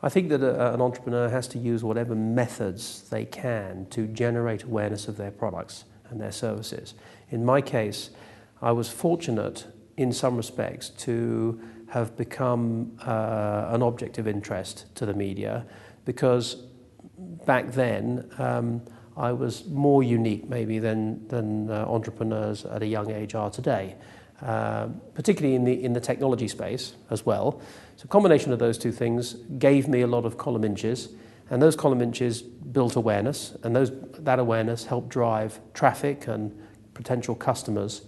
I think that an entrepreneur has to use whatever methods they can to generate awareness of their products and their services. In my case, I was fortunate in some respects to have become an object of interest to the media, because back then I was more unique maybe than entrepreneurs at a young age are today, particularly in the technology space as well. So a combination of those two things gave me a lot of column inches, and those column inches built awareness, and that awareness helped drive traffic and potential customers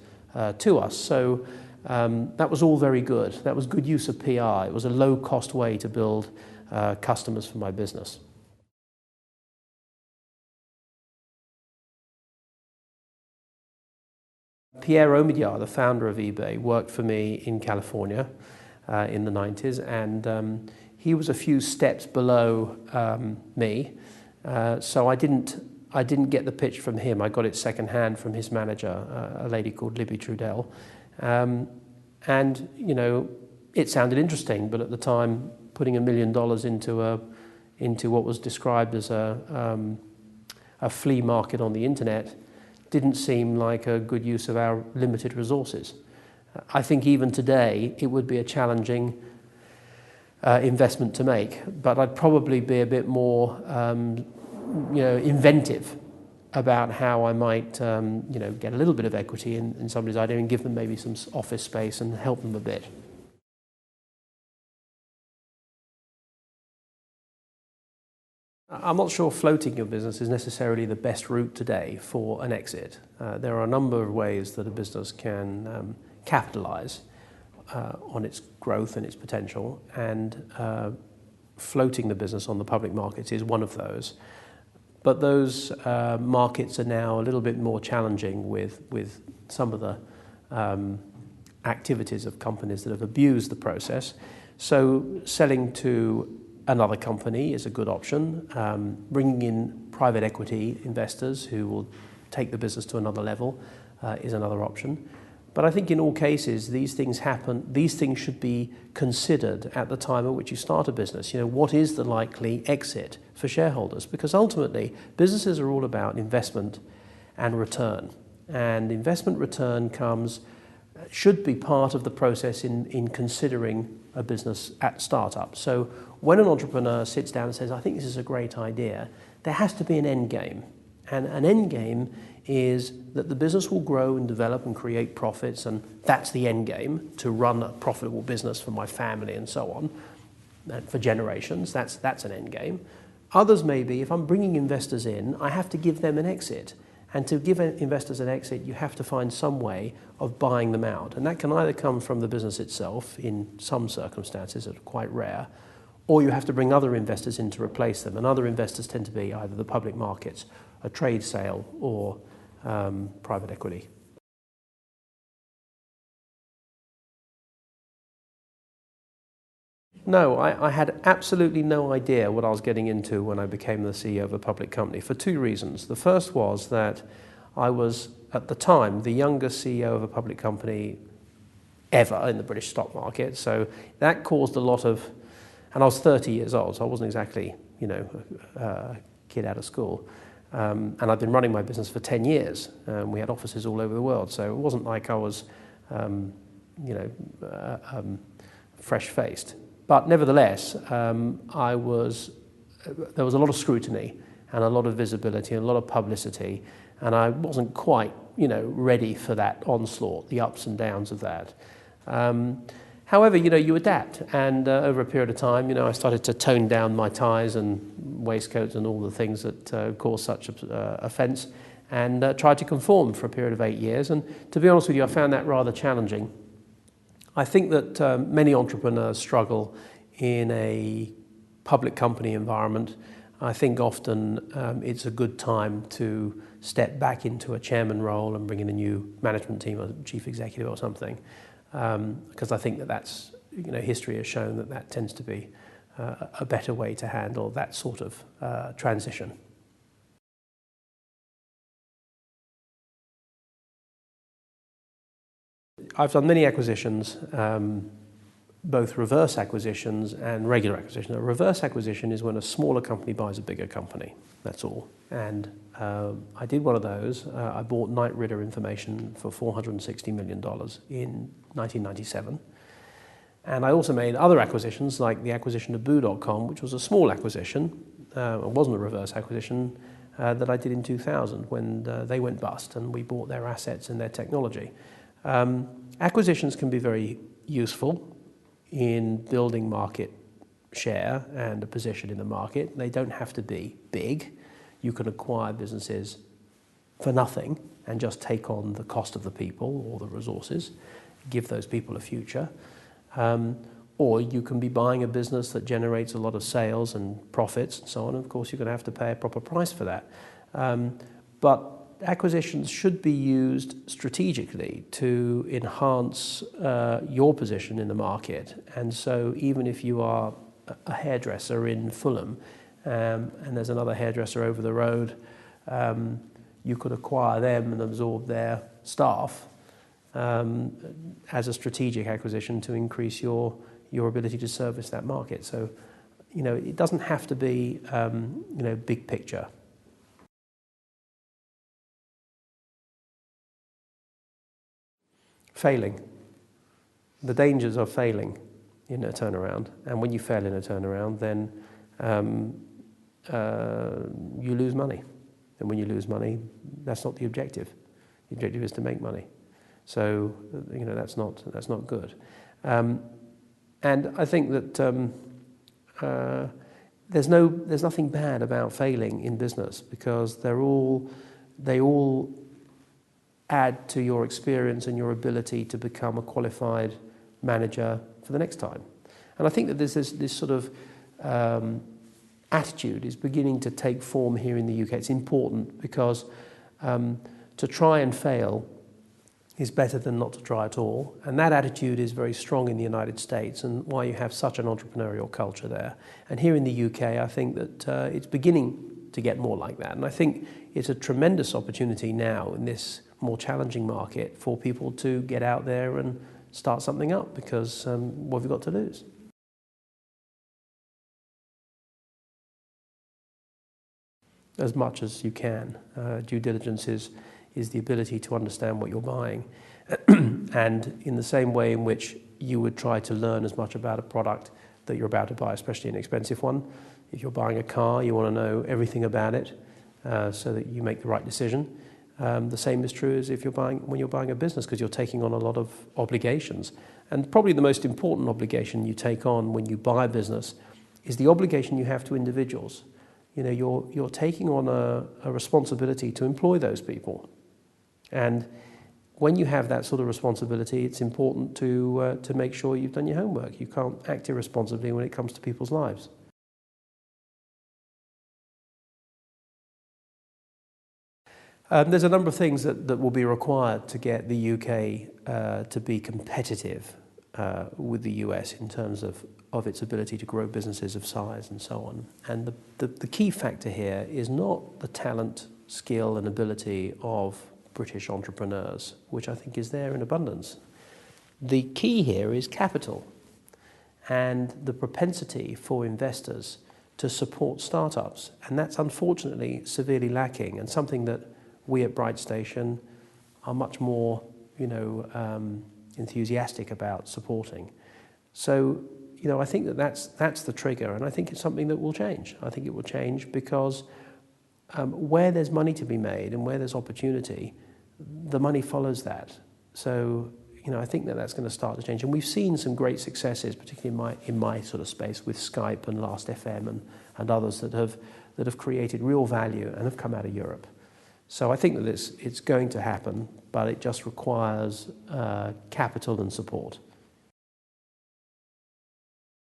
to us. So that was all very good. That was good use of PR. It was a low-cost way to build customers for my business. Pierre Omidyar, the founder of eBay, worked for me in California in the 90s, and he was a few steps below me, so I didn't get the pitch from him. I got it secondhand from his manager, a lady called Libby Trudell, and you know, it sounded interesting, but at the time, putting $1 million into what was described as a flea market on the internet didn't seem like a good use of our limited resources. I think even today it would be a challenging investment to make, but I'd probably be a bit more inventive about how I might get a little bit of equity in somebody's idea and give them maybe some office space and help them a bit. I'm not sure floating your business is necessarily the best route today for an exit. There are a number of ways that a business can capitalize on its growth and its potential, and floating the business on the public markets is one of those. But those markets are now a little bit more challenging with some of the activities of companies that have abused the process. So selling to another company is a good option. Bringing in private equity investors who will take the business to another level is another option. But I think in all cases, these things happen. These things should be considered at the time at which you start a business. You know, what is the likely exit for shareholders? Because ultimately, businesses are all about investment and return. And investment return should be part of the process in considering a business at startup. So when an entrepreneur sits down and says, I think this is a great idea, there has to be an end game. And an end game is that the business will grow and develop and create profits, and that's the end game, to run a profitable business for my family and so on, and for generations. That's an end game. Others may be, if I'm bringing investors in, I have to give them an exit. And to give investors an exit, you have to find some way of buying them out. And that can either come from the business itself, in some circumstances that are quite rare, or you have to bring other investors in to replace them. And other investors tend to be either the public markets, a trade sale, or private equity. No, I had absolutely no idea what I was getting into when I became the CEO of a public company, for two reasons. The first was that I was, at the time, the youngest CEO of a public company ever in the British stock market. So that caused a lot of, and I was 30 years old, so I wasn't exactly, a kid out of school. And I'd been running my business for 10 years. We had offices all over the world, so it wasn't like I was, fresh-faced. But nevertheless, there was a lot of scrutiny and a lot of visibility and a lot of publicity, and I wasn't quite, ready for that onslaught, the ups and downs of that. However, you adapt, and over a period of time, I started to tone down my ties and waistcoats and all the things that cause such offence, and tried to conform for a period of 8 years. And to be honest with you, I found that rather challenging. I think that many entrepreneurs struggle in a public company environment. I think often it's a good time to step back into a chairman role and bring in a new management team or chief executive or something, because I think that's, history has shown that tends to be a better way to handle that sort of transition. I've done many acquisitions. both reverse acquisitions and regular acquisition. A reverse acquisition is when a smaller company buys a bigger company, that's all. And I did one of those. I bought Knight Ridder Information for $460 million in 1997. And I also made other acquisitions, like the acquisition of Boo.com, which was a small acquisition. It wasn't a reverse acquisition that I did in 2000 when they went bust and we bought their assets and their technology. Acquisitions can be very useful in building market share and a position in the market. They don't have to be big. You can acquire businesses for nothing and just take on the cost of the people or the resources, give those people a future. Or you can be buying a business that generates a lot of sales and profits and so on. And of course, you're going to have to pay a proper price for that. But acquisitions should be used strategically to enhance your position in the market. And so even if you are a hairdresser in Fulham and there's another hairdresser over the road, you could acquire them and absorb their staff as a strategic acquisition to increase your ability to service that market. So, it doesn't have to be, big picture. Failing. The dangers of failing in a turnaround. And when you fail in a turnaround, then you lose money. And when you lose money, that's not the objective. The objective is to make money. So, that's not good. And I think that there's nothing bad about failing in business because they all add to your experience and your ability to become a qualified manager for the next time. And I think that there's this sort of attitude is beginning to take form here in the UK. It's important because to try and fail is better than not to try at all. And that attitude is very strong in the United States and why you have such an entrepreneurial culture there. And here in the UK, I think that it's beginning to get more like that. And I think it's a tremendous opportunity now in this more challenging market for people to get out there and start something up because what have you got to lose? As much as you can. Due diligence is the ability to understand what you're buying. And in the same way in which you would try to learn as much about a product that you're about to buy, especially an expensive one. If you're buying a car, you want to know everything about it so that you make the right decision. The same is true as when you're buying a business because you're taking on a lot of obligations. And probably the most important obligation you take on when you buy a business is the obligation you have to individuals. You're taking on a responsibility to employ those people. And when you have that sort of responsibility, it's important to make sure you've done your homework. You can't act irresponsibly when it comes to people's lives. There's a number of things that will be required to get the UK to be competitive with the US in terms of its ability to grow businesses of size and so on. And the key factor here is not the talent, skill and ability of British entrepreneurs, which I think is there in abundance. The key here is capital and the propensity for investors to support startups. And that's unfortunately severely lacking and something that we at Brightstation are much more, enthusiastic about supporting. So, I think that's the trigger, and I think it's something that will change. I think it will change because where there's money to be made and where there's opportunity, the money follows that. So, I think that's going to start to change. And we've seen some great successes, particularly in my sort of space with Skype and Last.fm and others that have created real value and have come out of Europe. So I think that it's going to happen, but it just requires capital and support.